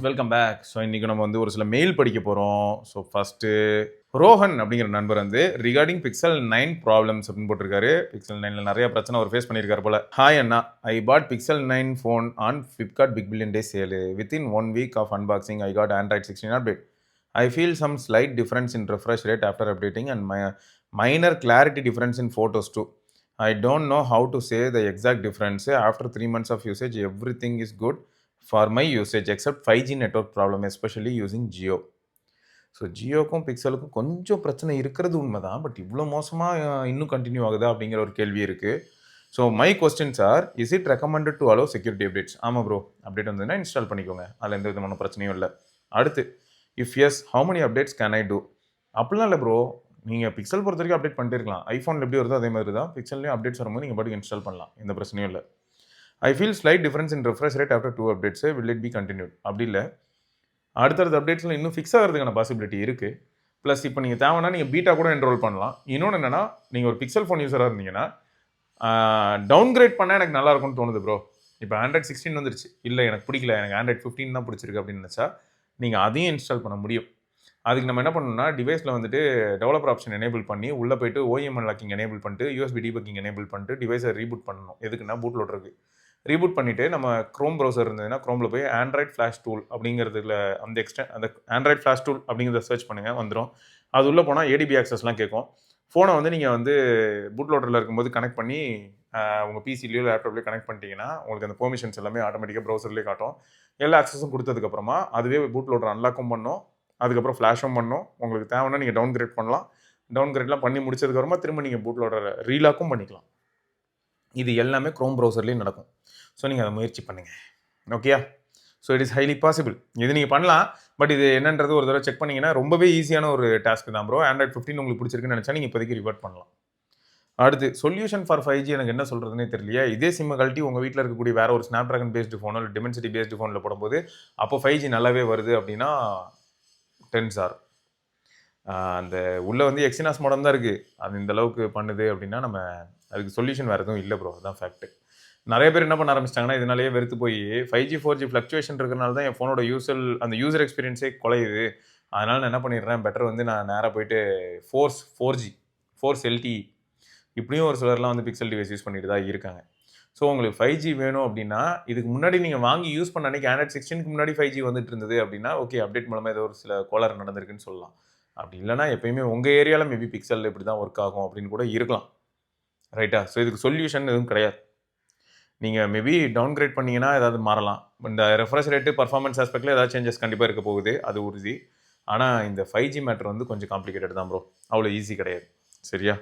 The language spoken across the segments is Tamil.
Welcome back. ஸோ இன்றைக்கி நம்ம வந்து ஒரு சில மெயில் படிக்க போகிறோம். ஸோ ஃபஸ்ட்டு ரோஹன் அப்படிங்கிற நண்பர் வந்து ரிகார்டிங் பிக்சல் 9 ப்ராப்ளம்ஸ் அப்படின்னு போட்டிருக்காரு. பிக்சல் 9ல் நிறைய பிரச்சனை அவர் ஃபேஸ் பண்ணியிருக்காரு போல. ஹாய் அண்ணா, I bought Pixel 9 phone on Flipkart big billion day sale. Within 1 week of unboxing I got Android 16 update. I feel some slight difference in refresh rate after updating and minor clarity difference in photos too. I don't know how to say the exact difference. After 3 months of usage, everything is good for my usage except 5G network problem, especially using Jio. So ஜியோக்கும் பிக்சலுக்கும் கொஞ்சம் பிரச்சனை இருக்கிறது உண்மைதான். பட் இவ்வளோ மோசமாக இன்னும் கண்டினியூ ஆகுதா அப்படிங்கிற ஒரு கேள்வி இருக்குது. So my questions are, is it recommended to allow security updates? ஆமாம் ப்ரோ, அப்டேட் வந்ததுன்னா இன்ஸ்டால் பண்ணிக்கோங்க, அதில் எந்த விதமான பிரச்சனையும் இல்லை. அடுத்து, if yes how many updates can I do? அப்படிலாம் இல்லை ப்ரோ, நீங்கள் பிக்சல் பொறுத்த வரைக்கும் அப்டேட் பண்ணிட்டே இருக்கலாம். ஐஃபோனில் எப்படி வருதோ அதே மாதிரி தான் பிக்சல்லையும் அப்டேட்ஸ் வரும்போது நீங்கள் பாட்டுக்கு இன்ஸ்டால் பண்ணலாம், எந்த பிரச்சனையும் இல்லை. I feel slight difference in refresh rate after 2 updates, will it be continued? அப்படி இல்லை, அடுத்தடுத்த அப்டேட்ஸில் இன்னும் ஃபிக்ஸ் ஆகிறதுக்கான பாசிபிலிட்டி இருக்குது. ப்ளஸ் இப்போ நீங்கள் தேவைன்னா நீங்கள் பீட்டா கூட என்ரோல் பண்ணலாம். இன்னொன்று என்னென்னா, நீங்கள் ஒரு பிக்சல் ஃபோன் யூஸராக இருந்தீங்கன்னா டவுன்கிரேட் பண்ணால் எனக்கு நல்லா இருக்கும்னு தோணுது ப்ரோ. இப்போ ஆண்ட்ராய்ட் 16 வந்துருச்சு, இல்லை எனக்கு பிடிக்கல, எனக்கு ஆண்ட்ராய்ட் 15 தான் பிடிச்சிருக்கு அப்படின்னு நினச்சா நீங்கள் அதையும் இன்ஸ்டால் பண்ண முடியும். அதுக்கு நம்ம என்ன பண்ணணும்னா, டிவைஸில் வந்துட்டு டெவலப்பர் ஆப்ஷன் எனேபிள் பண்ணி உள்ளே போய்ட்டு OEM அன்லாக்கிங் எனேபிள் பண்ணிட்டு USB டீபக்கிங் எனேபிள் பண்ணிட்டு டிவைஸை ரீபூட் பண்ணணும். எதுக்குன்னா, பூட் லோடருக்கு ரீபூட் பண்ணிவிட்டு நம்ம க்ரோம் ப்ரௌசர் இருந்ததுன்னா க்ரோமில் போய் ஆண்ட்ராய்ட் ஃப்ளாஷ் டூல் அப்படிங்கிறதுல அந்த ஆண்ட்ராய்ட் ஃப்ளாஷ் டூல் அப்படிங்கிறத சர்ச் பண்ணுங்கள், வந்துடும். அது உள்ளே போனால் ADB ஆக்சஸ்லாம் கேட்கும். ஃபோனை வந்து நீங்கள் வந்து பூட் லோடரில் இருக்கும்போது கனெக்ட் பண்ணி உங்கள் பிசிலையோ லேப்டாப்லேயோ கனெக்ட் பண்ணிட்டீங்கன்னா உங்களுக்கு அந்த பெர்மிஷன்ஸ் எல்லாமே ஆட்டோமேட்டிக்காக ப்ரௌசர்லேயே காட்டும். எல்லா ஆக்சஸும் கொடுத்ததுக்கப்புறமா அதுவே பூட் லோடர் அன்லாக்கும் பண்ணும், அதுக்கப்புறம் ஃப்ளாஷும் பண்ணும். உங்களுக்கு தேவைன்னா நீங்கள் டவுன்கிரேட் பண்ணலாம். டவுன்கிரேட்லாம் பண்ணி முடிச்சதுக்கப்புறமா திரும்ப நீங்கள் பூட் லோடரை ரீலாக்கும் பண்ணிக்கலாம். இது எல்லாமே க்ரோம் ப்ரௌசர்லேயும் நடக்கும். ஸோ நீங்கள் அதை முயற்சி பண்ணுங்கள், ஓகேயா? So it is highly possible. இது நீங்கள் பண்ணலாம். பட் இது என்னன்றது ஒரு தடவை செக் பண்ணிங்கன்னா ரொம்பவே ஈஸியான ஒரு டாஸ்க் தான் ப்ரோ. ஆண்ட்ராய்ட் 15 உங்களுக்கு பிடிச்சிருக்குன்னு நினச்சா நீங்கள் இப்போதைக்கு ரிவர்ட் பண்ணலாம். அடுத்து, சொல்யூஷன் ஃபார் 5G எனக்கு என்ன சொல்கிறதுனே தெரியலையா. இதே சிம்மை கழட்டி உங்கள் வீட்டில் இருக்கக்கூடிய வேறு ஒரு ஸ்னாப் ட்ராகன் பேஸ்டு ஃபோனோ இல்லை டிமென்சிட்டி பேஸ்டு ஃபோனில் போடும்போது அப்போ 5G நல்லாவே வருது அப்படின்னா டென்சார் அந்த உள்ளே வந்து எக்ஸினாஸ் மாடம் தான் இருக்குது. அது இந்த அளவுக்கு பண்ணுது அப்படின்னா நம்ம அதுக்கு சொல்யூஷன் வேறு எதுவும் இல்லை ப்ரோ, அதுதான் ஃபேக்ட்டு. நிறைய பேர் என்ன பண்ண ஆரம்பிச்சிட்டாங்கன்னா, இதனாலேயே வெறுத்து போய் 5G 4G ஃப்ளக்சுவேஷன் இருக்கிறனால தான் என் ஃபோனோட அந்த யூசர் எக்ஸ்பீரியன்ஸே குலையுது. அதனால் நான் என்ன பண்ணிடுறேன், பெட்டர் வந்து நான் நேராக போயிட்டு ஃபோர்ஸ் LTE இப்படியும் ஒரு சிலர்லாம் வந்து பிக்சல் டிவைஸ் யூஸ் பண்ணிட்டு தான் இருக்காங்க. ஸோ உங்களுக்கு 5G வேணும் அப்படின்னா, இதுக்கு முன்னாடி நீங்கள் வாங்கி யூஸ் பண்ண அன்றைக்கி ஆண்ட்ராய்ட் 16க்கு முன்னாடி 5G வந்துட்டு இருந்தது அப்படின்னா ஓகே, அப்டேட் மூலமாக ஏதோ ஒரு சில கோளாறு நடந்திருக்குன்னு சொல்லலாம். அப்படி இல்லைனா எப்பயுமே உங்கள் ஏரியாவில் மேபி பிக்சல் இப்படி தான் ஒர்க் ஆகும் அப்படின்னு கூட இருக்கலாம், ரைட்டா? ஸோ இதுக்கு சொல்யூஷன் எதுவும் கிடையாது. நீங்கள் மேபி டவுன்கிரேட் பண்ணிங்கன்னா ஏதாவது மாறலாம். இந்த ரெஃப்ரெஷ் ரேட்டு பர்ஃபார்மன்ஸ் ஆஸ்பெக்டில் ஏதாவது சேஞ்சஸ் கண்டிப்பாக இருக்க போகுது, அது உறுதி. ஆனால் இந்த 5G மேட்டர் வந்து கொஞ்சம் காம்ப்ளிகேட்டட் தான் ப்ரோ, அவ்வளோ ஈஸி கிடையாது, சரியா?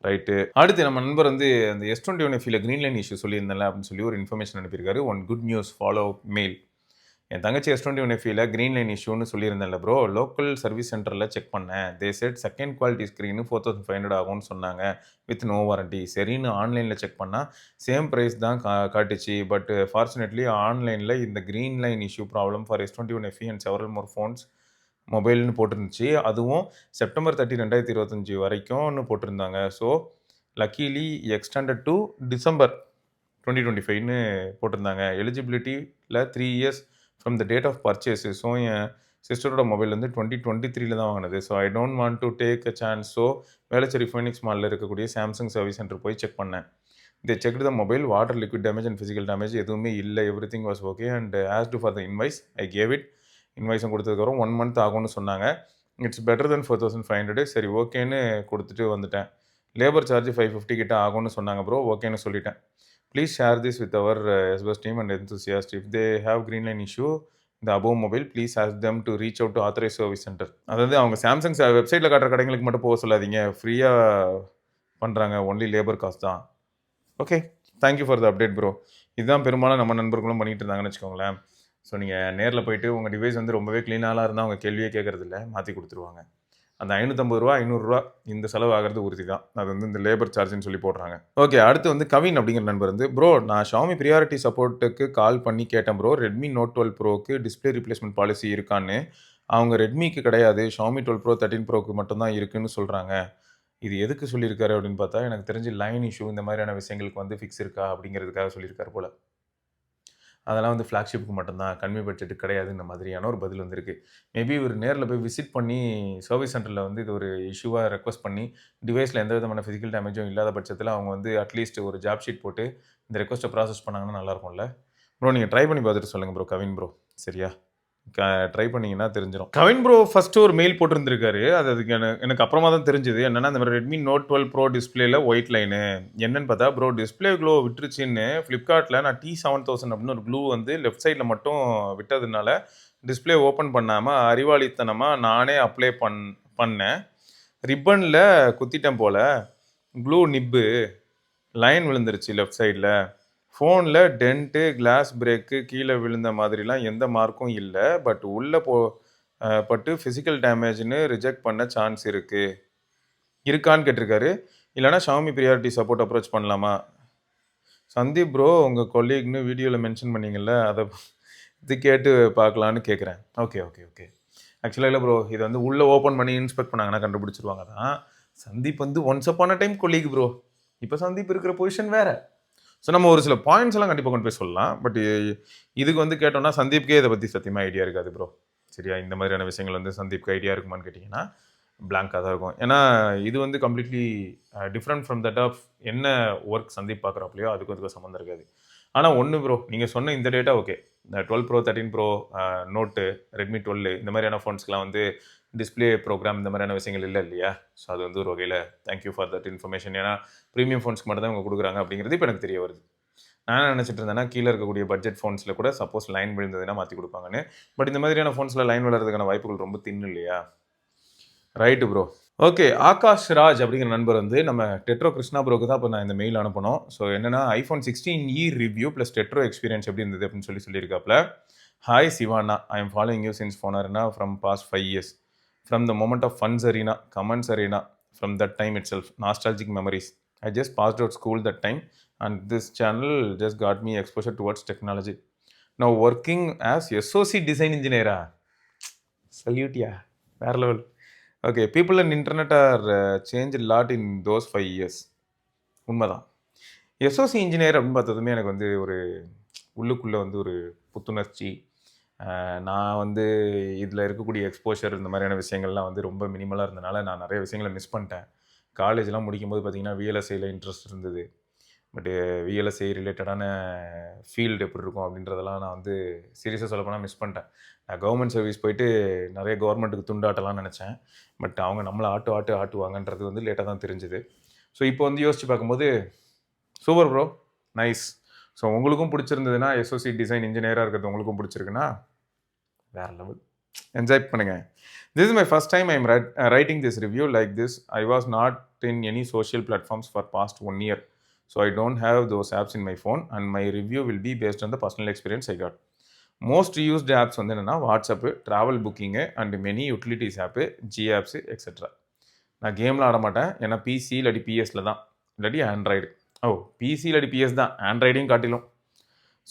ரைட்டு. அடுத்து நம்ம நண்பர் வந்து அந்த S21 FE green line issue சொல்லியிருந்தேன்ல அப்படின்னு சொல்லி ஒரு இன்ஃபர்மேஷன் அனுப்பியிருக்காரு. One good news follow mail. என் தங்கச்சி S21 FE க்ரீன் லைன் இஷ்யூன்னு சொல்லியிருந்தேன்ல ப்ரோ, லோக்கல் சர்வீஸ் சென்டரில் செக் பண்ணேன். They said second quality screen 4500 ஆகும்னு சொன்னாங்க வித் நோ வாரண்டி. சரின்னு ஆன்லைனில் செக் பண்ணால் சேம் ப்ரைஸ் தான் காட்டுச்சு. பட் ஃபார்ச்சுனேட்லி ஆன்லைனில் இந்த green line issue problem for S21 FE and several more phones மொபைல்னு போட்டிருந்துச்சு. அதுவும் செப்டம்பர் 30, 2025 வரைக்கும்னு போட்டிருந்தாங்க. So luckily extended to December 2025ன்னு போட்டிருந்தாங்க. எலிஜிபிலிட்டியில் 3 years from the date of purchase. So என் சிஸ்டரோட மொபைல் வந்து 2023 தான் வாங்கினது. So I don't want to take a chance. So Velachery Phoenix மாலில் இருக்கக்கூடிய சாம்சங் சர்வீஸ் சென்டர் போய் செக் பண்ணேன். They checked the mobile, water liquid damage and physical damage எதுவுமே இல்லை. Everything was okay and asked for the invoice. I gave it. இன்வாய்ஸும் கொடுத்ததுக்கப்புறம் 1 month ஆகும்னு சொன்னாங்க. It's better than 4500. சரி ஓகேன்னு கொடுத்துட்டு வந்துட்டேன். லேபர் சார்ஜ் 550 கிட்ட ஆகும்னு சொன்னாங்க ப்ரோ, ஓகேன்னு சொல்லிட்டேன். Please share this with our எஸ்பஸ் team and enthusiast. If they have green line issue இந்த above mobile, please ask them to reach out to authorised service centre. அதாவது அவங்க சாம்சங் வெப்சைட்டில் காட்டுற கடைங்களுக்கு மட்டும் போக சொல்லாதீங்க, ஃப்ரீயாக பண்ணுறாங்க, ஒன்லி லேபர் காஸ்ட் தான். Okay, thank you for the update bro. இதுதான் பெரும்பாலும் நம்ம நண்பர்களும் பண்ணிகிட்டு இருந்தாங்கன்னு வச்சுக்கோங்களேன். ஸோ நீங்கள் நேரில் போய்ட்டு உங்கள் டிவைஸ் வந்து ரொம்பவே க்ளீனாலாம் இருந்தால் அவங்க கேள்வியே கேட்குறதில்ல, மாற்றி கொடுத்துருவாங்க. அந்த 550 ரூபா 500 ரூபா இந்த செலவு ஆகிறது உறுதி தான். அது வந்து இந்த லேபர் சார்ஜ்னு சொல்லி போடுறாங்க. ஓகே, அடுத்து வந்து கவின் அப்படிங்கிற நண்பர் வந்து, ப்ரோ நான் ஷாமி ப்ரியாரிட்டி சப்போர்ட்டுக்கு கால் பண்ணி கேட்டேன் ப்ரோ, ரெட்மி நோட் 12 ப்ரோக்கு டிஸ்பிளே ரீப்ளேஸ்மெண்ட் பாலிசி இருக்கான்னு. அவங்க ரெட்மிக்கு கிடையாது, ஷாமி 12 ப்ரோ 13 ப்ரோக்கு மட்டும்தான் இருக்குன்னு சொல்கிறாங்க. இது எதுக்கு சொல்லியிருக்காரு அப்படின்னு பார்த்தா, எனக்கு தெரிஞ்சு லைன் இஷ்யூ இந்த மாதிரியான விஷயங்களுக்கு வந்து ஃபிக்ஸ் இருக்கா அப்படிங்கிறதுக்காக சொல்லியிருக்காரு போல். அதெல்லாம் வந்து ஃப்ளாக்ஷிப்புக்கு மட்டும்தான், கம்மி பட்ஜெட்டுக்கு கிடையாதுன்ற மாதிரியான ஒரு பதில் வந்திருக்கு. மேபி இவர் நேர்ல போய் விசிட் பண்ணி சர்வீஸ் சென்டர்ல வந்து இது ஒரு இஷ்யூவா ரெக்வெஸ்ட் பண்ணி, டிவைஸ்ல எந்த விதமான பிசிக்கல் டேமேஜும் இல்லாத பட்சத்தில அவங்க வந்து அட்லீஸ்ட் ஒரு ஜாப் ஷீட் போட்டு இந்த ரெக்வெஸ்ட்ட ப்ராசஸ் பண்ணாங்கன்னா நல்லாருக்கும்ல. ப்ரோ நீங்க ட்ரை பண்ணி பார்த்துட்டு சொல்லுங்க ப்ரோ, கவின் ப்ரோ. சரியா? ட்ரை பண்ணீங்கன்னா தெரிஞ்சிரும். கவின் ப்ரோ ஃபர்ஸ்ட் ஒரு மெயில் போட்டிருந்திருக்காரு. அதுக்கு எனக்கு அப்புறமா தான் தெரிஞ்சது. என்னன்னா இந்த மாதிரி Redmi Note 12 Pro டிஸ்ப்ளேல ஒயிட் லைனு. என்னன்னு பார்த்தா ப்ரோ டிஸ்ப்ளே க்ளோ விட்டுருச்சுன்னு Flipkartல நான் T7000 அப்படின்னு ஒரு க்ளூ வந்து லெஃப்ட் சைடில் மட்டும் விட்டதுனால டிஸ்ப்ளே ஓப்பன் பண்ணாமல் அறிவாளித்தனமாக நானே அப்ளை பண்ணேன். ரிப்பனில் குத்திட்டேன் போல. க்ளூ நிப்பு லைன் விழுந்துருச்சு லெஃப்ட் சைடில். ஃபோனில் டென்ட்டு, கிளாஸ் பிரேக்கு, கீழே விழுந்த மாதிரிலாம் எந்த மார்க்கும் இல்லை. பட் உள்ளே பட்டு ஃபிசிக்கல் டேமேஜ்னு ரிஜெக்ட் பண்ண சான்ஸ் இருக்கான்னு கேட்டிருக்காரு. இல்லைனா ஷாமி ப்ரியாரிட்டி சப்போர்ட் அப்ரோச் பண்ணலாமா? சந்தீப் ப்ரோ உங்கள் கொலீக்னு வீடியோவில் மென்ஷன் பண்ணீங்கல்ல, அதை இது கேட்டு பார்க்கலான்னு கேட்குறேன். Okay okay okay. ஆக்சுவலாக இல்லை ப்ரோ, இதை வந்து உள்ளே ஓப்பன் பண்ணி இன்ஸ்பெக்ட் பண்ணாங்கன்னா கண்டுபிடிச்சிருவாங்க தான். சந்தீப் வந்து ஒன்ஸ் அப்பான டைம் கொலீக் ப்ரோ. இப்போ சந்தீப் இருக்கிற பொசிஷன் வேறு. ஸோ நம்ம ஒரு சில பாயிண்ட்ஸ் எல்லாம் கண்டிப்பாக கொண்டு போய் சொல்லலாம். பட் இதுக்கு வந்து கேட்டோம்னா சந்தீப்கே இதை பற்றி சத்தியமாக ஐடியா இருக்காது ப்ரோ. சரியா? இந்த மாதிரியான விஷயங்கள் வந்து சந்தீப்க்கு ஐடியா இருக்குமான்னு கேட்டிங்கன்னா பிளாங்காக தான் இருக்கும். ஏன்னா இது வந்து completely different from that of என்ன ஒர்க் சந்தீப் பார்க்குறாப்லையோ அதுக்கு சம்மந்தம் இருக்காது. ஆனால் ஒன்று ப்ரோ, நீங்கள் சொன்ன இந்த டேட்டா ஓகே. இந்த 12 Pro 13 Pro நோட்டு, Redmi 12 இந்த மாதிரியான ஃபோன்ஸ்க்குலாம் வந்து டிஸ்பிளே ப்ரோக்ராம் இந்த மாதிரியான விஷயங்கள் இல்லை இல்லையா? ஸோ அது வந்து ஒரு வகையில் தேங்க்யூ ஃபார் தட் இன்ஃபர்மேஷன். ஏன்னா ப்ரீமியம் ஃபோன்ஸ்க்கு மட்டும் தான் இவங்க கொடுக்குறாங்க அப்படிங்கிறது இப்போ எனக்கு தெரிய வருது. நான் நினச்சிட்டு இருந்தேன்னா கீழே இருக்கக்கூடிய பட்ஜெட் ஃபோன்ஸில் கூட சப்போஸ் லைன் விழுந்ததுன்னா மாற்றி கொடுப்பாங்கன்னு. பட் இந்த மாதிரியான ஃபோன்ஸில் லைன் விழுறதுக்கான வாய்ப்புகள் ரொம்ப தின்னு இல்லையா? Right bro. Okay, Akash Raj அப்படிங்கிற நண்பர் வந்து நம்ம டெட்ரோ கிருஷ்ணா ப்ரோக்கு தான் இப்போ நான் இந்த மெயில் அனுப்பணும். ஸோ என்னன்னா iPhone 16e ரிவ்யூ ப்ளஸ் டெட்ரோ எக்ஸ்பீரியன்ஸ் எப்படி இருந்தது அப்படின்னு சொல்லியிருக்காப்ல. Hi Sivana, I am following you since ஃபோனர்னா from past 5 years. From the moment of funds arena, comments arena, from that time itself, nostalgic memories. I just passed out school that time and this channel just got me exposure towards technology. Now working as SOC design engineer. Salute ya. வேற level. Okay, people and internet are changed a lot in those 5 years. உண்மைதான். எஸ்ஓசி இன்ஜினியர் அப்படின்னு பார்த்ததுமே எனக்கு வந்து ஒரு உள்ளுக்குள்ளே வந்து ஒரு புத்துணர்ச்சி. நான் வந்து இதில் இருக்கக்கூடிய எக்ஸ்போஷர் இந்த மாதிரியான விஷயங்கள்லாம் வந்து ரொம்ப மினிமலாக இருந்தனால நான் நிறைய விஷயங்களை மிஸ் பண்ணிட்டேன். காலேஜ்லாம் முடிக்கும்போது பார்த்திங்கன்னா விஎல்எஸ்ஐயில் இன்ட்ரெஸ்ட் இருந்தது. பட்டு விஎல்எஸ்ஐ ரிலேட்டடான ஃபீல்டு எப்படி இருக்கும் அப்படின்றதெல்லாம் நான் வந்து சீரியஸாக சொல்லப்போனால் மிஸ் பண்ணிட்டேன். நான் கவர்மெண்ட் சர்வீஸ் போயிட்டு நிறைய கவர்மெண்ட்டுக்கு துண்டாட்டலாம்னு நினச்சேன். பட் அவங்க நம்மளை ஆட்டுவாங்கன்றது வந்து லேட்டாக தான் தெரிஞ்சுது. ஸோ இப்போ வந்து யோசித்து பார்க்கும்போது சூப்பர் ப்ரோ, நைஸ். ஸோ உங்களுக்கும் பிடிச்சிருந்ததுன்னா எஸ்ஓசி டிசைன் இன்ஜினியராக இருக்கிறது உங்களுக்கும் பிடிச்சிருக்குன்னா வேறு லெவல், என்ஜாய் பண்ணுங்கள். This is my first time I am writing this review like this. I was not in any social platforms for past 1 year. So I don't have those apps in my phone and my review will be based on the personal experience I got. Most used apps வந்து என்னென்னா WhatsApp, travel booking and many utilities app, G apps etcetera. நான் கேம்லாம் ஆட மாட்டேன். ஏன்னா பிசி இல்லாட்டி பிஎஸ்ல தான், இல்லாட்டி ஆண்ட்ராய்டு. பிசி இல்லாட்டி பிஎஸ் தான், ஆண்ட்ராய்டையும் காட்டிலும்.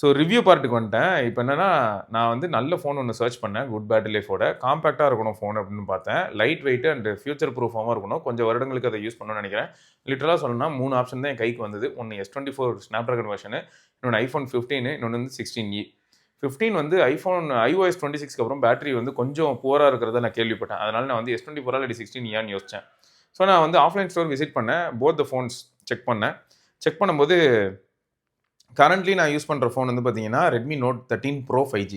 ஸோ ரிவ்யூ பார்ட்டுக்கு வந்துட்டேன். இப்போ என்னென்னா நான் வந்து நல்ல ஃபோன் ஒன்று சர்ச் பண்ணேன், குட் பேட்டரி லைஃபோட. காம்பேக்டாக இருக்கணும் ஃபோன் அப்படின்னு பார்த்தேன். லைட் வெயிட்டு அண்ட் ஃபியூச்சர் ப்ரூஃபாகவும் இருக்கணும். கொஞ்சம் வருடங்களுக்கு அதை யூஸ் பண்ணணும்னு நினைக்கிறேன். லிட்டரலாக சொல்லணும்னா 3 ஆப்ஷன் தான் என் கைக்கு வந்தது. ஒன்று S24 ஸ்னாப்ட்ராகன் வெர்ஷனு, இன்னொன்று iPhone 15, இன்னொன்று வந்து 16e. 15 வந்து iOS 26க்கு அப்புறம் பேட்டரி வந்து கொஞ்சம் புவராக இருக்கிறத நான் கேள்விப்பட்டேன். அதனால் நான் வந்து S24 இல்லாட்டி 16 யோசித்தேன். ஸோ நான் வந்து ஆஃப்லைன் ஸ்டோர் விசிட் பண்ணேன். போத் த ஃபோன்ஸ் செக் பண்ணேன். செக் பண்ணும்போது கரண்ட்லி நான் யூஸ் பண்ணுற ஃபோன் வந்து பார்த்தீங்கன்னா Redmi Note 13 Pro 5G.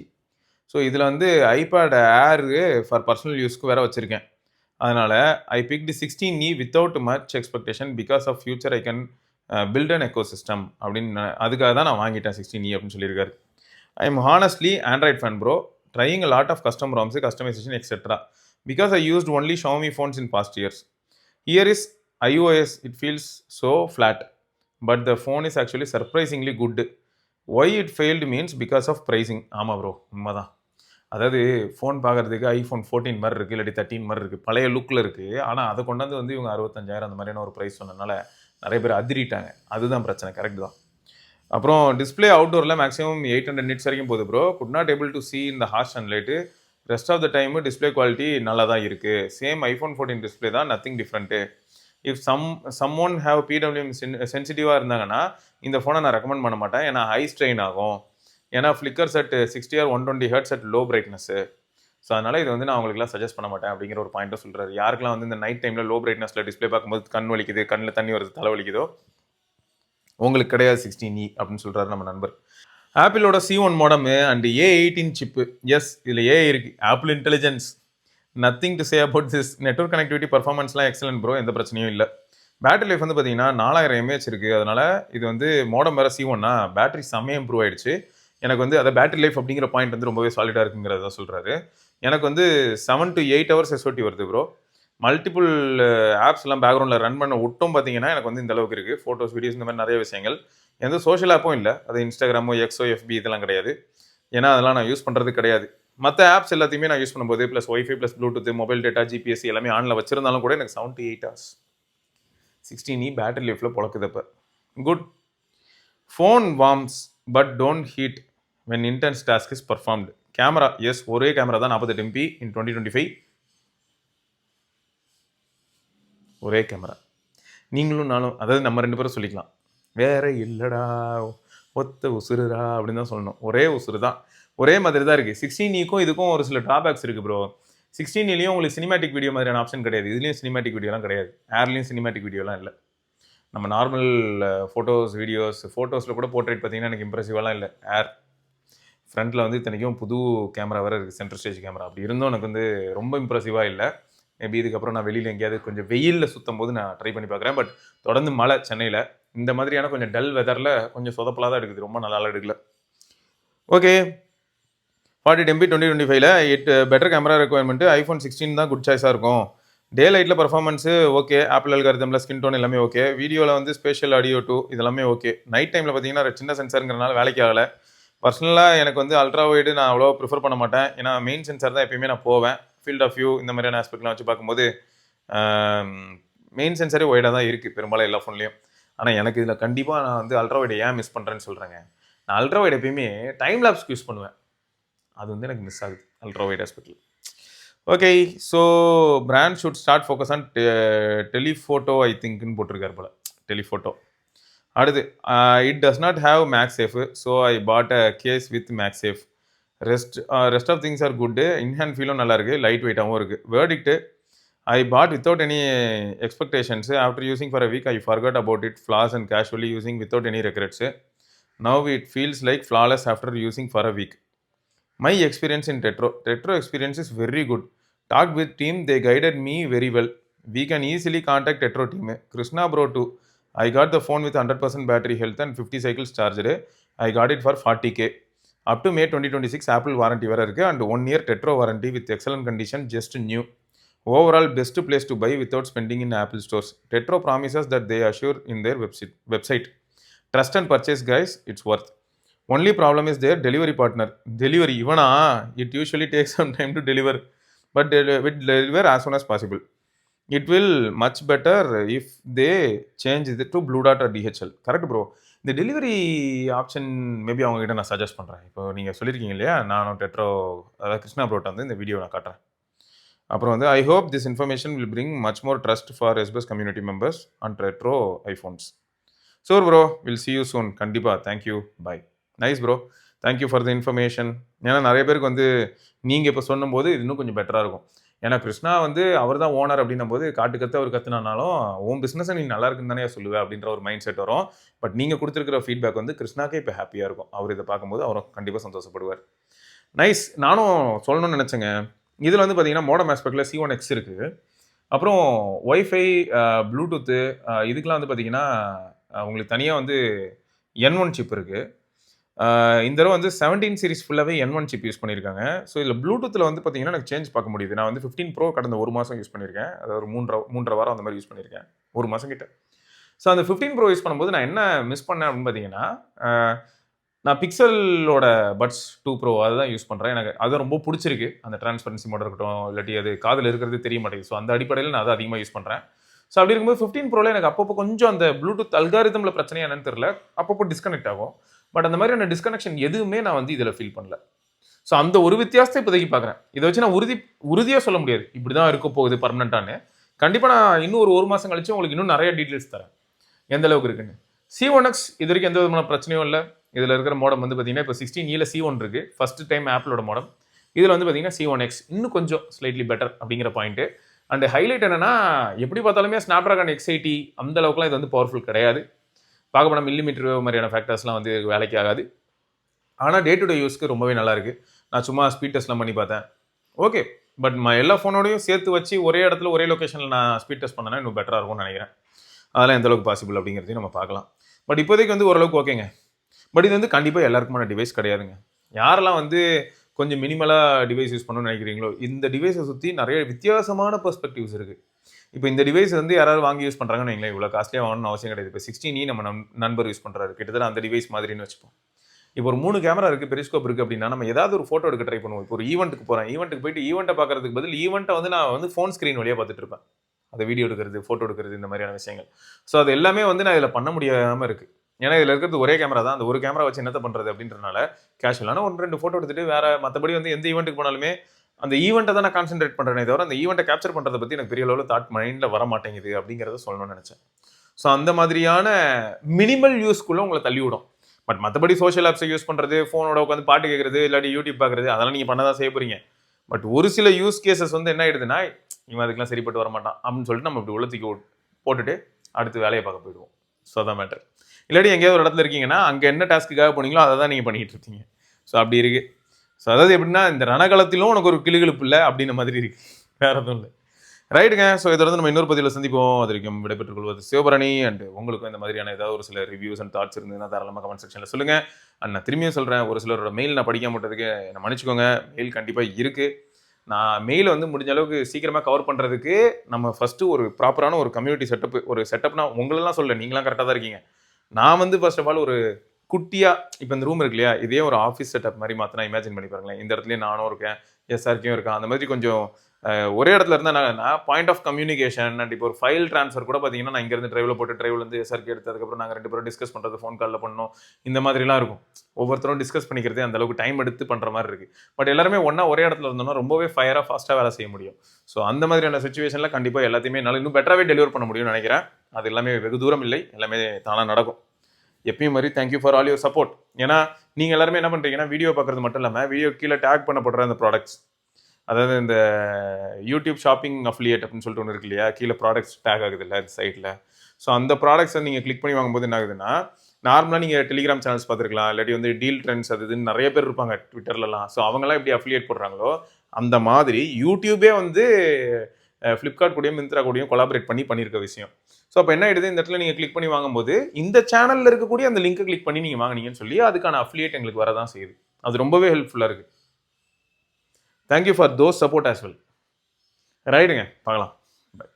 So இதில் வந்து iPad Air ஃபார் பர்சனல் யூஸ்க்கு வேறு வச்சுருக்கேன். அதனால் I picked 16e without much expectation because of future I can build an ecosystem அப்படின்னு அதுக்காக தான் நான் வாங்கிட்டேன் 16e அப்படின்னு சொல்லியிருக்காரு. I am honestly Android fan bro, trying a lot of custom ROMs, customisation etcetera because I used only Xiaomi phones in past years. Here is iOS, it feels so flat. But the phone is actually surprisingly good. Why it failed means because of pricing. ஆமாம் ப்ரோ, உண்மைதான். அதாவது ஃபோன் பார்க்குறதுக்கு iPhone 14 மாதிரி இருக்குது, இல்லாட்டி 13 மாதிரி இருக்குது, பழைய லுக்கில் இருக்குது. ஆனால் அதை கொண்டாந்து வந்து இவங்க 65,000 அந்த மாதிரியான ஒரு ப்ரைஸ் சொன்னதுனால நிறைய பேர் அதிரிட்டாங்க. அதுதான் பிரச்சனை, கரெக்ட் தான். அப்புறம் டிஸ்பிளே அவுட்டோரில் மேக்ஸிமம் 800 nits வரைக்கும் போகுது bro. Good not able to see in the harsh sunlight. Rest of the time display quality நல்லா தான் இருக்குது. சேம் iPhone 14 டிஸ்பிளே தான், nothing different. If someone have PWM சென்சிட்டிவாக இருந்தாங்கன்னா இந்த ஃபோனை நான் ரெக்கமெண்ட் பண்ண மாட்டேன். ஏன்னா ஹை ஸ்ட்ரெயின் ஆகும். ஏன்னா flickers at 60 or 120 hertz at low brightness. So அதனால் இது வந்து நான் அவங்களுக்குலாம் சஜஸ்ட் பண்ண மாட்டேன் அப்படிங்கிற ஒரு பாயிண்ட்டை சொல்கிறாரு. யாருக்கெல்லாம் வந்து இந்த நைட் டைமில் லோ பிரைட்னஸில் டிஸ்பிளே பார்க்கும்போது கண் வலிக்குது, கண்ணில் தண்ணி வருது, தலை வலிக்குதோ, உங்களுக்கு கிடையாது 16E அப்படின்னு சொல்கிறாரு நம்ம நண்பர். ஆப்பிளோட C1 modem and A18 chip. Yes, இதில் ஏ இருக்குது, Apple intelligence. Nothing to say about this. Network connectivity பர்ஃபார்மன்ஸ்லாம் எக்ஸலன்ட் ப்ரோ, எந்த பிரச்சனையும் இல்லை. பேட்டரி லைஃப் வந்து பார்த்தீங்கன்னா 4000 mAh இருக்குது. அதனால் இது வந்து மோடம் வேறு C1னா பேட்டரி செம்மையாக இம்ப்ரூவ் ஆகிடுச்சு. எனக்கு வந்து அதை பேட்டரி லைஃப் அப்படிங்கிற பாயிண்ட் வந்து ரொம்பவே சாலிடாக இருக்குங்கிறத சொல்கிறாரு. எனக்கு வந்து 7 to 8 hours SOT வருது ப்ரோ. மல்டிபிள் ஆப்ஸ் எல்லாம் பேக்ரவுண்டில் ரன் பண்ண விட்டும் பார்த்தீங்கன்னா எனக்கு வந்து இந்த அளவுக்கு இருக்குது. ஃபோட்டோஸ், வீடியோஸ், இந்த மாதிரி நிறைய விஷயங்கள். எந்த சோஷியல் ஆப்பும் இல்லை, அது இன்ஸ்டாகிராமோ எக்ஸோ FB இதெல்லாம் கிடையாது. ஏன்னா அதெல்லாம் நான் யூஸ் பண்ணுறது கிடையாது. மற்ற ஆப்ஸ் எல்லாத்தையுமே நான் யூஸ் பண்ணும்போது plus wifi plus Bluetooth, mobile data, GPS எல்லாமே ஆனில் வச்சிருந்தாலும் கூட எனக்கு 7 to 8 hours 16E பேட்டரி லைஃப்பில் பொழக்குதப்ப good. Phone warms but don't heat when intense task is performed. Camera, yes, ஒரே கேமரா தான் 48 MP in 2025. ஒரே கேமரா. நீங்களும் நானும், அதாவது நம்ம 2 பேரும் சொல்லிக்கலாம், வேற இல்லைடா ஒத்த உசுருடா அப்படின்னு தான் சொல்லணும். ஒரே உசுறு தான், ஒரே மாதிரி தான் இருக்குது. 16Eக்கும் இதுக்கும் ஒரு சில ட்ராபேக்ஸ் இருக்குது ப்ரோ. 16Eலையும் உங்களுக்கு சினிமேட்டிக் வீடியோ மாதிரியான ஆப்ஷன் கிடையாது. இதுலேயும் சினிமேட்டிக் வீடியோலாம் கிடையாது. ஏர்லேயும் சினிமேட்டிக் வீடியோலாம் இல்லை. நம்ம நார்மல் ஃபோட்டோஸ், வீடியோஸ், ஃபோட்டோஸில் கூட போர்ட்ரேட் பார்த்தீங்கன்னா எனக்கு இம்ப்ரெசிவாலாம் இல்லை. ஏர் ஃப்ரண்ட்டில் வந்து இத்தனைக்கும் புது கேமரா வேறு இருக்குது, சென்ட்ரல் ஸ்டேஜ் கேமரா. அப்படி இருந்தும் எனக்கு வந்து ரொம்ப இம்ப்ரெசிவாக இல்லை. மேபி இதுக்கப்புறம் நான் வெளியில் எங்கேயாவது கொஞ்சம் வெயிலில் சுற்றும் போது நான் ட்ரை பண்ணி பார்க்குறேன். பட் தொடர்ந்து மழை சென்னையில், இந்த மாதிரியான கொஞ்சம் டல் வெதரில் கொஞ்சம் சொதப்பலாக தான் எடுக்குது, ரொம்ப நல்லா எடுக்கல. ஓகே, 40 MP 2025ல் 8 பெட்டர் கேமரா ரெக்குவயர்மெண்ட்டு. iPhone 16 தான் குட் சாய்ஸாக இருக்கும். டே லைட்டில் பர்ஃபார்மன்ஸு ஓகே, ஆப்பிள் அல்காரிதமில் ஸ்கின் டோன் எல்லாமே ஓகே, வீடியோவில் வந்து ஸ்பேஷியல் ஆடியோ 2 இதெல்லாமே ஓகே. நைட் டைமில் பார்த்தீங்கன்னா சின்ன சென்சாருங்கிறனால வேலைக்கு ஆகலை. பர்சனலாக எனக்கு வந்து அல்ட்ரா வைடு நான் அவ்வளோ ப்ரிஃபர் பண்ண மாட்டேன். ஏன்னா மெயின் சென்சார் தான் எப்பயுமே நான் போவேன். ஃபீல்ட் ஆஃப் வியூ இந்த மாதிரியான ஆஸ்பெக்ட்லாம் வச்சு பார்க்கும்போது மெயின் சென்சாரே ஒய்டாக தான் இருக்குது பெரும்பாலும் எல்லா ஃபோன்லேயும். ஆனால் எனக்கு இதில் கண்டிப்பாக நான் வந்து அல்ட்ரா வைடை ஏன் மிஸ் பண்ணுறேன்னு சொல்கிறேங்க. நான் அல்ட்ரா வைடு எப்பயுமே டைம் லேப்ஸ்க்கு யூஸ் பண்ணுவேன், அது வந்து எனக்கு மிஸ் ஆகுது அல்ட்ரா வைட் ஆஸ்பெக்டில். Okay, so brand should start focus on telephoto I திங்க்னு போட்டிருக்காரு போல். டெலிஃபோட்டோ. அடுத்து, it does not have MagSafe, so I bought a case with MagSafe. Rest of things are good. In hand ஃபீலும் நல்லா இருக்குது, லைட் வெயிட்டாகவும் இருக்குது. Verdict, I bought without any expectations. After using for a week I forgot about it flaws and casually using without any regrets. Now it feels like flawless after using for a week. My experience in Tetro experience is very good. Talked with team, they guided me very well. We can easily contact Tetro team. Krishna bro too. I got the phone with 100% battery health and 50 cycles charged. I got it for 40K. Up to May 2026 Apple warranty வேற இருக்கு and 1 year Tetro warranty with excellent condition, just new. Overall best place to buy without spending in Apple stores. Tetro promises that they assure in their website. Trust and purchase guys, it's worth. Only problem is their delivery partner. Delivery, ivana, it usually takes some time to deliver, but will deliver as soon as possible. It will much better if they change it to Blue Dot or DHL. Correct bro. இந்த டெலிவரி ஆப்ஷன் மேபி அவங்ககிட்ட நான் சஜஸ்ட் பண்ணுறேன். இப்போ நீங்கள் சொல்லியிருக்கீங்க இல்லையா, நானும் டெட்ரோ, அதாவது கிருஷ்ணா ப்ரோட்ட வந்து இந்த வீடியோ நான் காட்டுறேன். அப்புறம் வந்து I hope this information will bring much more trust for எஸ்பஸ் கம்யூனிட்டி மெம்பர்ஸ் அண்ட் டெட்ரோ iPhones. Sure bro, will see you soon. கண்டிப்பாக, thank you, bye. Nice bro, thank you for the information. ஏன்னா நிறைய பேருக்கு வந்து நீங்கள் இப்போ சொன்னும்போது இது இன்னும் கொஞ்சம் பெட்டராக இருக்கும். ஏன்னா கிருஷ்ணா வந்து அவர் தான் ஓனர் அப்படின்னும் போது காட்டு கற்று அவர் கற்றுனாலும் உன் பிஸ்னஸை நீ நல்லா இருக்குன்னு தானே சொல்லுவேன் அப்படின்ற ஒரு மைண்ட் செட் வரும். பட் நீங்கள் கொடுத்துருக்கிற ஃபீட்பேக் வந்து கிருஷ்ணாக்கே இப்போ ஹாப்பியாக இருக்கும். அவர் இதை பார்க்கும்போது அவரும் கண்டிப்பாக சந்தோஷப்படுவார். நைஸ். நானும் சொல்லணும்னு நினச்சேங்க. இதில் வந்து பார்த்தீங்கன்னா மோடம் ஆஸ்பெக்டில் C1X இருக்குது. அப்புறம் ஒய்ஃபை, ப்ளூடூத்து, இதுக்கெலாம் வந்து பார்த்தீங்கன்னா உங்களுக்கு தனியாக வந்து N1 சிப் இருக்குது. இந்த தடவை வந்து 17 சீரிஸ் ஃபுல்லாகவே N1 சிப் யூஸ் பண்ணியிருக்காங்க. ஸோ இதில் ப்ளூடூத்தில் வந்து பார்த்தீங்கன்னா எனக்கு சேஞ்ச் பார்க்க முடியுது. நான் வந்து 15 Pro கடந்த 1 மாதம் யூஸ் பண்ணியிருக்கேன். அதாவது ஒரு 3.5 வாரம் அந்த மாதிரி யூஸ் பண்ணியிருக்கேன், 1 மாதம் கிட்ட. ஸோ அந்த 15 Pro யூஸ் பண்ணும்போது நான் என்ன மிஸ் பண்ணேன் அப்படின்னு பார்த்தீங்கன்னா, நான் பிக்சலோட பட்ஸ் 2 Pro அதுதான் யூஸ் பண்ணுறேன். எனக்கு அது ரொம்ப பிடிச்சிருக்கு. அந்த டிரான்ஸ்பரன்சி மோட இருக்கட்டும், இல்லாட்டி அது காதில் இருக்கிறது தெரிய மாட்டேங்குது. ஸோ அந்த அடிப்படையில் நான் அதை அதிகமாக யூஸ் பண்ணுறேன். ஸோ அப்படி இருக்கும்போது 15 Proவில் எனக்கு அப்பப்போ கொஞ்சம் அந்த ப்ளூடூத் அல்காரிதமில் பிரச்சனை என்னன்னு தெரியல, அப்பப்போ டிஸ்கனெக்ட் ஆகும். பட் அந்த மாதிரியான டிஸ்கனெக்ஷன் எதுவுமே நான் வந்து இதில் ஃபீல் பண்ணல. ஸோ அந்த ஒரு வித்தியாசத்தை இப்போதைக்கு பார்க்குறேன். இதை வச்சு நான் உறுதியாக சொல்ல முடியாது இப்படி தான் இருக்க போகுது பர்மனெண்ட்டானு. கண்டிப்பாக நான் இன்னும் ஒரு மாதம் கழிச்சு உங்களுக்கு இன்னும் நிறைய டீட்டெயில்ஸ் தரேன் எந்த அளவுக்கு இருக்குன்னு. C1X இது வரைக்கும் எந்த விதமான பிரச்சனையும் இல்லை. இதில் இருக்கிற மோடம் வந்து பார்த்தீங்கன்னா இப்போ 16E C1 இருக்குது, ஃபர்ஸ்ட் டைம் ஆப்பிளோட மோடம். இதில் வந்து பார்த்தீங்கன்னா C1X இன்னும் கொஞ்சம் ஸ்லைட்லி பெட்டர் அப்படிங்கிற பாயிண்ட்டு. அண்ட் ஹைலைட் என்னன்னா, எப்படி பார்த்தாலுமே ஸ்னாப்ட்ராகன் X80 அந்த அளவுக்குலாம் இது வந்து பவர்ஃபுல் கிடையாது. பார்க்க போனால் மில்லிமீட்டர் மாதிரியான ஃபேக்டர்ஸ்லாம் வந்து வேலைக்கு ஆகாது. ஆனால் டே டு டே யூஸ்க்கு ரொம்பவே நல்லா இருக்கு. நான் சும்மா ஸ்பீட் டெஸ்ட்லாம் பண்ணி பார்த்தேன். ஓகே, பட் எல்லா ஃபோனோடையும் சேர்த்து வச்சு ஒரே இடத்துல ஒரே லொக்கேஷனில் நான் ஸ்பீட் டெஸ்ட் பண்ணேன்னா இன்னும் பெட்டராக இருக்கும்னு நினைக்கிறேன். அதெல்லாம் எந்த அளவுக்கு பாசிபிள் அப்படிங்கிறதையும் நம்ம பார்க்கலாம். பட் இப்போதைக்கு வந்து ஓரளவுக்கு ஓகேங்க. பட் இது வந்து கண்டிப்பாக எல்லாருக்குமான டிவைஸ் கிடையாதுங்க. யாரெல்லாம் வந்து கொஞ்சம் மினிமலாக டிவைஸ் யூஸ் பண்ணணும்னு நினைக்கிறீங்களோ, இந்த டிவைஸை சுற்றி நிறைய வித்தியாசமான பெர்ஸ்பெக்டிவ்ஸ் இருக்குது. இப்போ இந்த டிவைஸ் வந்து யாராவது வாங்கி யூஸ் பண்ணுறாங்கன்னு வைங்களேன், இவ்வளோ காஸ்ட்லியாக வாங்கணும்னு அவசியம் கிடையாது. இப்போ 16E நம்ம நண்பர் யூஸ் பண்ணுறாரு, கிட்டத்தட்ட அந்த டிவைஸ் மாதிரின்னு வச்சுப்போம். இப்போ ஒரு 3 கேமரா இருக்குது, பெரிஸ்கோப் இருக்குது அப்படின்னா நம்ம ஏதாவது ஒரு ஃபோட்டோ எடுக்க ட்ரை பண்ணுவோம். இப்போ ஒரு ஈவெண்ட்டுக்கு போகிறேன், ஈவெண்ட்டுக்கு போயிட்டு ஈவெண்ட்டை பார்க்கறதுக்கு பதில் ஈவெண்ட்டை வந்து நான் வந்து ஃபோன் ஸ்க்ரீன் வழியாக பார்த்துட்டு இருப்பேன். அதை வீடியோ எடுக்கிறது, ஃபோட்டோ எடுக்கிறது, இந்த மாதிரியான விஷயங்கள். ஸோ அது எல்லாமே வந்து நான் இதில் பண்ண முடியாமல் இருக்குது. ஏன்னா இதில் இருக்கிறது ஒரே கேமரா தான், அந்த ஒரு கேமரா வச்சு என்னத்த பண்ணுறது அப்படின்றனால கேஷுவலான 1-2 ஃபோட்டோ எடுத்துட்டு வேற மற்றபடி வந்து எந்த ஈவெண்ட்டுக்கு போனாலுமே அந்த ஈவெண்ட்டை தான் நான் கான்சென்ட்ரேட் பண்ணுறேனே தவிர அந்த ஈவெண்ட்டை கேப்சர் பண்ணுறதை பற்றி எனக்கு பெரிய அளவில் தாட் மைண்டில் வர மாட்டேங்குது அப்படிங்கிறத சொல்லணும்னு நினச்சேன். ஸோ அந்த மாதிரியான மினிமல் யூஸ்க்குள்ளே உங்களை தள்ளி விடும். பட் மற்றபடி சோஷியல் ஆப்ஸை யூஸ் பண்ணுறது, ஃபோனோட உட்காந்து பாட்டு கேட்குறது, இல்லாட்டி யூடியூப் பார்க்குறது, அதெல்லாம் நீங்கள் பண்ண தான் செய்ய போகிறீங்க. பட் ஒரு சில யூஸ் கேசஸ் வந்து என்ன ஆயிடுதுன்னா, இவன் அதுக்கெல்லாம் சரிப்பட்டு வர மாட்டான் அப்படின்னு சொல்லிட்டு நம்ம இப்படி உள்ளத்துக்கு போட்டுட்டு அடுத்து வேலையை பார்க்க போயிடுவோம். ஸோ அதான் மேட்டர். இல்லாட்டி எங்கேயாவது ஒரு இடத்துல இருக்கீங்கன்னா அங்கே என்ன டாஸ்க்குக்காக போனீங்களோ அதை தான் நீங்கள் பண்ணிகிட்டு இருக்கீங்க. ஸோ அப்படி இருக்குது. ஸோ அதாவது எப்படின்னா, இந்த ரணகலத்திலும் உனக்கு ஒரு கிளுகிழுப்பு இல்லை அப்படின்ற மாதிரி இருக்கு, வேற எதுவும் இல்லை. ரைட்டுங்க. ஸோ இதை வந்து நம்ம இன்னொரு பதிவில் சந்திப்போம். அது வரைக்கும் விடைபெற்றுக் கொள்வது சிவபரணி. அண்ட் உங்களுக்கும் இந்த மாதிரியான ஏதாவது ஒரு சில ரிவ்யூஸ் அண்ட் தாட்ஸ் இருந்ததுன்னா தாராளமாக கமெண்ட் செக்ஷனில் சொல்லுங்கள். அண்ட் நான் திரும்பியும் சொல்கிறேன், ஒரு சிலரோட மெயில் நான் படிக்காம விட்டதுக்கு என்னை மன்னிச்சுக்கோங்க. மெயில் கண்டிப்பாக இருக்குது. நான் மெயில் வந்து முடிஞ்ச அளவுக்கு சீக்கிரமாக கவர் பண்ணுறதுக்கு நம்ம ஃபஸ்ட்டு ஒரு ப்ராப்பரான ஒரு கம்யூனிட்டி செட்டப்னா உங்களெல்லாம் சொல்ல, நீங்களாம் கரெக்டாக தான் இருக்கீங்க. நான் வந்து ஃபர்ஸ்ட் ஆஃப் ஆல் ஒரு குட்டியாக இப்போ இந்த ரூம் இருக்கு இல்லையா, இதே ஒரு ஆஃபீஸ் செட்டப் மாதிரி மாற்றினா இமேஜின் பண்ணி பாருங்களேன். இந்த இடத்துலயே நானும் இருக்கேன், எஸ்ஆர்கேயும் இருக்கேன். அந்த மாதிரி கொஞ்சம் ஒரே இடத்துல இருந்தால் நான் பாயிண்ட் ஆஃப் கம்யூனிகேஷன் அண்ட் இப்போ ஒரு ஃபைல் ட்ரான்ஸ்ஃபர் கூட பார்த்தீங்கன்னா நான் இங்கேருந்து ட்ரைவில் போட்டு ட்ரைவில் வந்து எஸ்ஆர்கே எடுத்ததுக்கப்புறம் நாங்கள் 2 பேரும் டிஸ்கஸ் பண்ணுறது, ஃபோன் காலில் பண்ணணும், இந்த மாதிரிலாம் இருக்கும். ஒவ்வொருத்தரும் டிஸ்கஸ் பண்ணிக்கிறதே அந்த அளவுக்கு டைம் எடுத்து பண்ணுற மாதிரி இருக்குது. பட் எல்லாருமே ஒன்றா ஒரே இடத்துல இருந்தோம்னா ரொம்பவே ஃபயராக ஃபாஸ்ட்டாக வேலை செய்ய முடியும். ஸோ அந்த மாதிரியான சுச்சுவேஷனில் கண்டிப்பாக எல்லாத்தையுமே என்னால் இன்னும் பெட்டராகவே டெலிவர் பண்ண முடியும்னு நினைக்கிறேன். அது எல்லாமே வெகு தூரம் இல்லை, எல்லாமே தானாக நடக்கும். எப்பயும் மாதிரி thank you for all your support. ஏன்னா நீங்கள் எல்லாருமே என்ன பண்ணுறீங்கன்னா, வீடியோ பார்க்குறது மட்டும் இல்லாமல் வீடியோ கீழே டேக் பண்ணப்படுற அந்த ப்ராடக்ட்ஸ், அதாவது இந்த யூடியூப் ஷாப்பிங் அஃபிலியேட் அப்படின்னு சொல்லிட்டு ஒன்று இருக்கு இல்லையா, கீழே ப்ராடக்ட்ஸ் டேக் ஆகுது இல்லை அந்த சைட்டில். ஸோ அந்த ப்ராடக்ட்ஸை நீங்கள் கிளிக் பண்ணி வாங்கும்போது என்ன ஆகுதுன்னா, நார்மலாக நீங்கள் டெலிகிராம் சேனல்ஸ் பார்த்துருக்கலாம், இல்லாட்டி வந்து டீல் ட்ரெண்ட்ஸ் அது இதுன்னு நிறைய பேர் இருப்பாங்க ட்விட்டர்லலாம். ஸோ அவங்களாம் எப்படி அஃபிலியேட் போடுறாங்களோ அந்த மாதிரி யூடியூபே வந்து ஃப்ளிப்கார்ட் கூடயும் மிந்த்ரா கூடயும் கொலாபரேட் பண்ணியிருக்க விஷயம். ஸோ அப்போ என்ன ஆயிடுது, இந்த இடத்துல நீங்கள் கிளிக் பண்ணி வாங்கும்போது இந்த சேனலில் இருக்கக்கூடிய அந்த லிங்க்கை கிளிக் பண்ணி நீங்கள் வாங்கினீங்கன்னு சொல்லி அதுக்கான அஃபிலியேட் எங்களுக்கு வரதான் செய்யுது. அது ரொம்பவே ஹெல்ப்ஃபுல்லாக இருக்குது. Thank you for those support as well. ரைட்டுங்க, பார்க்கலாம். பை.